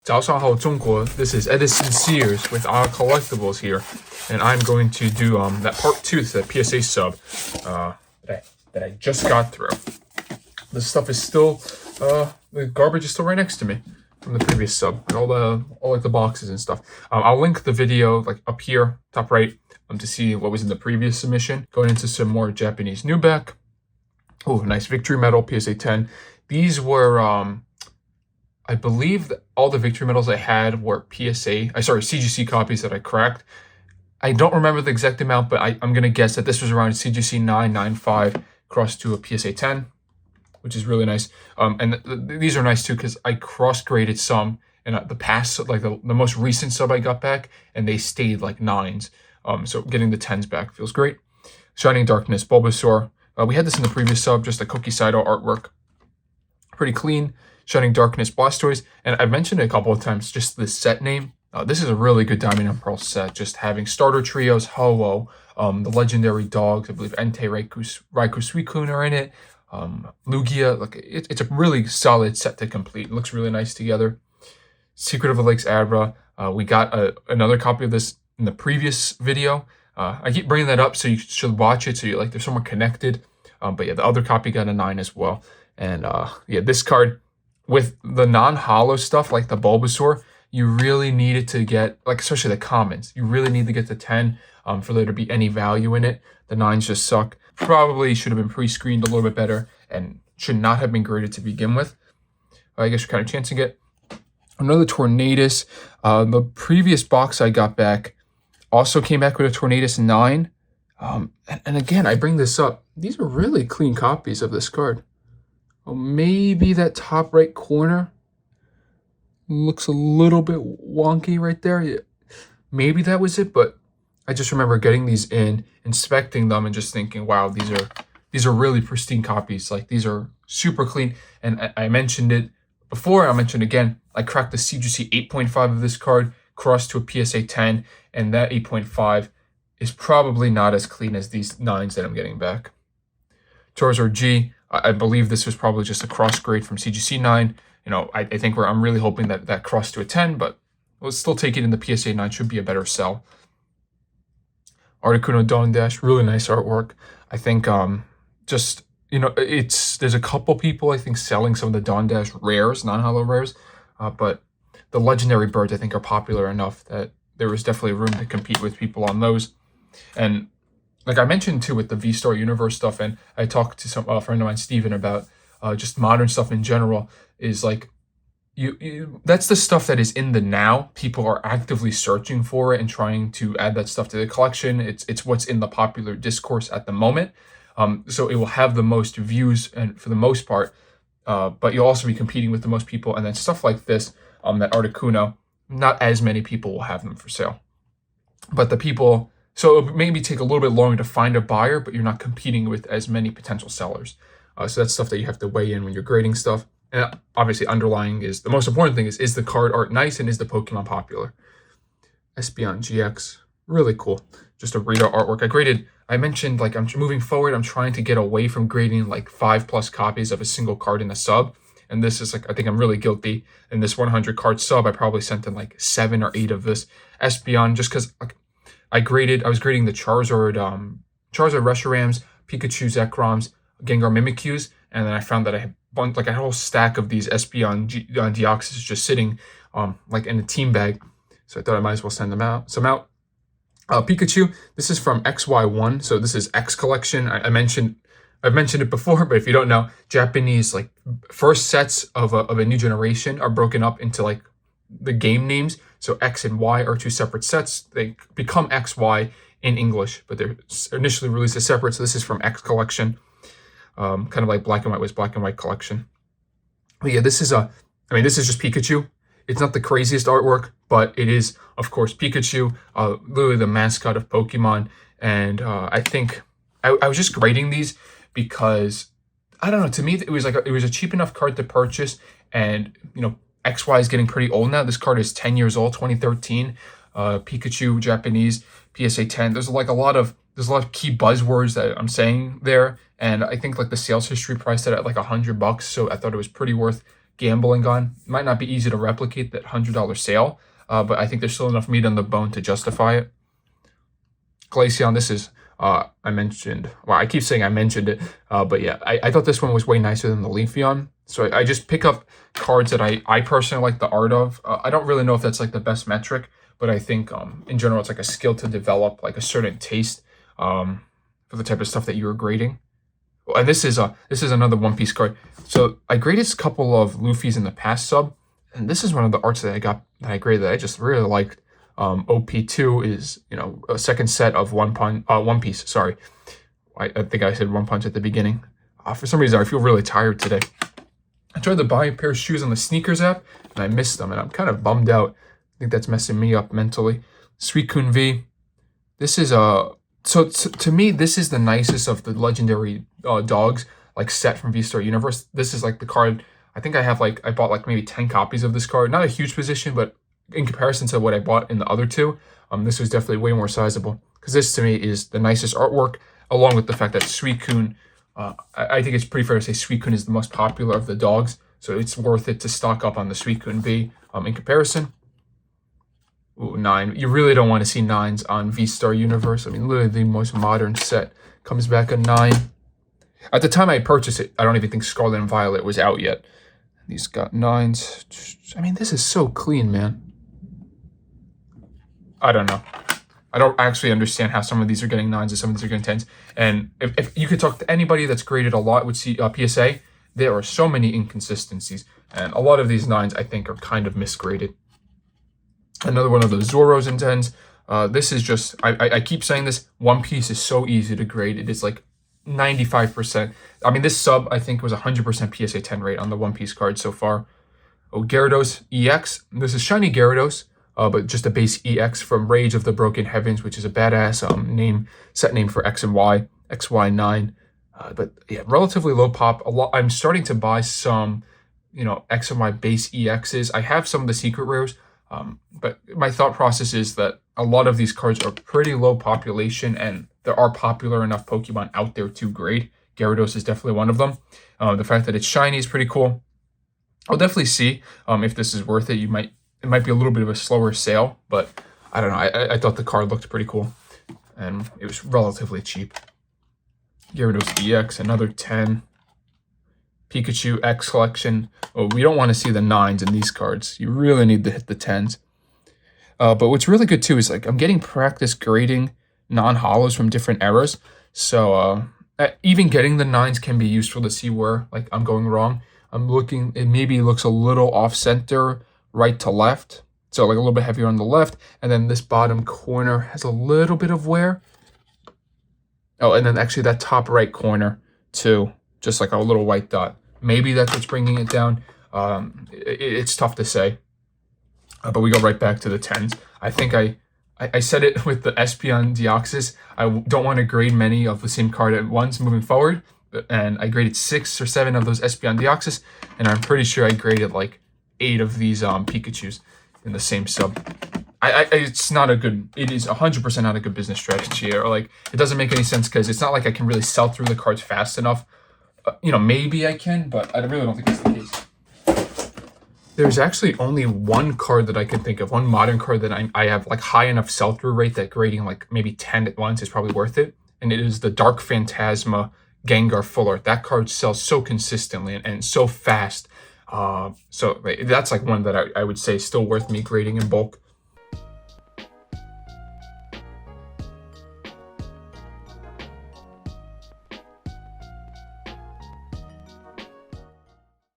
早上好，中国. This is Edison Sears with our collectibles here, and I'm going to do that part 2, that PSA sub that I just got through. This stuff is still the garbage is still right next to me from the previous sub, and all like the boxes and stuff. I'll link the video like up here, top right, to see what was in the previous submission. Going into some more Japanese Nuback. Oh, nice Victory Medal PSA 10. These were I believe that all the Victory Medals I had were CGC copies that I cracked. I don't remember the exact amount, but I'm going to guess that this was around CGC 995 crossed to a PSA 10, which is really nice. These are nice too because I cross-graded some in the past, like the most recent sub I got back, and they stayed like 9s. So getting the 10s back feels great. Shining Darkness Bulbasaur. We had this in the previous sub, just a Cookie Saito artwork. Pretty clean. Shining Darkness Blastoise, and I've mentioned it a couple of times, just the set name. This is a really good Diamond and Pearl set, just having starter trios, Ho-Oh, the legendary dogs, I believe Entei, Raikou, Suicune are in it, Lugia. Look, it's a really solid set to complete. It looks really nice together. Secret of the Lakes Adra. We got another copy of this in the previous video. I keep bringing that up, so you should watch it, so you're like, they're somewhat connected. But yeah, the other copy got a 9 as well. And yeah, this card, with the non-holo stuff like the Bulbasaur, you really needed to get, like especially the commons, you really need to get the 10 for there to be any value in it. The 9s just suck. Probably should have been pre-screened a little bit better and should not have been graded to begin with. I guess you're kind of chancing it. Another Tornadus. The previous box I got back also came back with a Tornadus 9. And again, I bring this up. These are really clean copies of this card. Oh, maybe that top right corner looks a little bit wonky right there. Yeah, maybe that was it, but I just remember getting these in, inspecting them, and just thinking, wow, these are really pristine copies. Like, these are super clean. And I mentioned it before, I'll mention it again. I cracked the CGC 8.5 of this card, crossed to a PSA 10, and that 8.5 is probably not as clean as these 9s that I'm getting back. Charizard G. I believe this was probably just a cross grade from CGC 9. You know, I think I'm really hoping that crossed to a 10, but we'll still take it in the PSA 9. Should be a better sell. Articuno Dawn Dash, really nice artwork. I think just, you know, there's a couple people I think selling some of the Dawn Dash rares, non-holo rares, but the legendary birds I think are popular enough that there is definitely room to compete with people on those. And like I mentioned too with the V-Star Universe stuff, and I talked to some friend of mine, Steven, about just modern stuff in general, is like, that's the stuff that is in the now. People are actively searching for it and trying to add that stuff to the collection. It's what's in the popular discourse at the moment. So it will have the most views, and for the most part, but you'll also be competing with the most people. And then stuff like this, that Articuno, not as many people will have them for sale. But the people... So it maybe take a little bit longer to find a buyer, but you're not competing with as many potential sellers. So that's stuff that you have to weigh in when you're grading stuff. And obviously underlying is, the most important thing is the card art nice and is the Pokemon popular? Espeon GX, really cool. Just a Rita artwork. I mentioned like I'm moving forward, I'm trying to get away from grading like 5+ copies of a single card in a sub. And this is like, I think I'm really guilty. In this 100 card sub, I probably sent in like 7 or 8 of this Espeon just because like, I was grading the Charizard Reshurams, Pikachu Zekroms, Gengar Mimikyus, and then I found that I had a whole stack of these Espeon Deoxys just sitting like in a team bag. So I thought I might as well send them out. Pikachu, this is from XY1, so this is X collection. I've mentioned it before, but if you don't know, Japanese like first sets of a new generation are broken up into like the game names. So X and Y are 2 separate sets. They become XY in English, but they're initially released as separate. So this is from X collection, kind of like Black and White was Black and White collection. But yeah, this is just Pikachu. It's not the craziest artwork, but it is, of course, Pikachu, literally the mascot of Pokemon. And I think I was just grading these because, I don't know, to me, it was a cheap enough card to purchase. And, you know, XY is getting pretty old now. This card is 10 years old, 2013. Pikachu, Japanese, PSA 10. There's a lot of key buzzwords that I'm saying there. And I think like the sales history priced it at like $100. So I thought it was pretty worth gambling on. It might not be easy to replicate that $100 sale, but I think there's still enough meat on the bone to justify it. Glaceon, this is, I mentioned, well, I keep saying I mentioned it, but yeah, I thought this one was way nicer than the Leafeon. So I just pick up cards that I personally like the art of. I don't really know if that's like the best metric, but I think in general it's like a skill to develop like a certain taste for the type of stuff that you're grading. And this is another One Piece card. So I graded a couple of Luffy's in the past sub, and this is one of the arts that I graded that I just really liked. OP2 is, you know, a second set of One Piece. Sorry, I think I said One Punch at the beginning. For some reason, I feel really tired today. I tried to buy a pair of shoes on the sneakers app, and I missed them, and I'm kind of bummed out. I think that's messing me up mentally. Suicune V. This is so to me, this is the nicest of the legendary dogs, like set from V-Star Universe. This is like the card. I think I bought like maybe 10 copies of this card. Not a huge position, but in comparison to what I bought in the other two, this was definitely way more sizable. Because this to me is the nicest artwork, along with the fact that Suicune. I think it's pretty fair to say Suicune is the most popular of the dogs, so it's worth it to stock up on the Suicune V in comparison. Ooh, 9. You really don't want to see 9s on V-Star Universe. I mean, literally the most modern set comes back a 9. At the time I purchased it, I don't even think Scarlet and Violet was out yet. These got 9s. I mean, this is so clean, man. I don't know. I don't actually understand how some of these are getting 9s and some of these are getting 10s. And if you could talk to anybody that's graded a lot with PSA, there are so many inconsistencies. And a lot of these 9s, I think, are kind of misgraded. Another one of those Zoros and 10s. This is just, I keep saying this, One Piece is so easy to grade. It is like 95%. I mean, this sub, I think, was 100% PSA 10 rate on the One Piece card so far. Oh, Gyarados EX. This is Shiny Gyarados. But just a base EX from Rage of the Broken Heavens, which is a badass set name for X and Y, XY9. But yeah, relatively low pop. I'm starting to buy some, you know, X and Y base EXs. I have some of the secret rares, but my thought process is that a lot of these cards are pretty low population, and there are popular enough Pokemon out there to grade. Gyarados is definitely one of them. The fact that it's shiny is pretty cool. I'll definitely see if this is worth it. It might be a little bit of a slower sale, but I don't know. I thought the card looked pretty cool, and it was relatively cheap. Gyarados EX, another 10. Pikachu X Collection. Oh, we don't want to see the 9s in these cards. You really need to hit the 10s. But what's really good, too, is like I'm getting practice grading non-holos from different eras. So even getting the 9s can be useful to see where like I'm going wrong. I'm looking, it maybe looks a little off-center, right to left, so like a little bit heavier on the left, and then this bottom corner has a little bit of wear. Oh, and then actually that top right corner too, just like a little white dot. Maybe that's what's bringing it down. It's tough to say, but we go right back to the 10s. I think I said it with the Espeon Deoxys. I don't want to grade many of the same card at once moving forward, and I graded 6 or 7 of those Espeon Deoxys, and I'm pretty sure I graded like 8 of these Pikachus in the same sub. It's not a good, it is 100% not a good business strategy, or like it doesn't make any sense because it's not like I can really sell through the cards fast enough. You know, maybe I can, but I really don't think that's the case. There's actually only one card that I can think of, one modern card that I have like high enough sell-through rate that grading like maybe 10 at once is probably worth it, and it is the Dark Phantasma Gengar Full Art. That card sells so consistently and so fast. So that's like one that I would say is still worth me grading in bulk.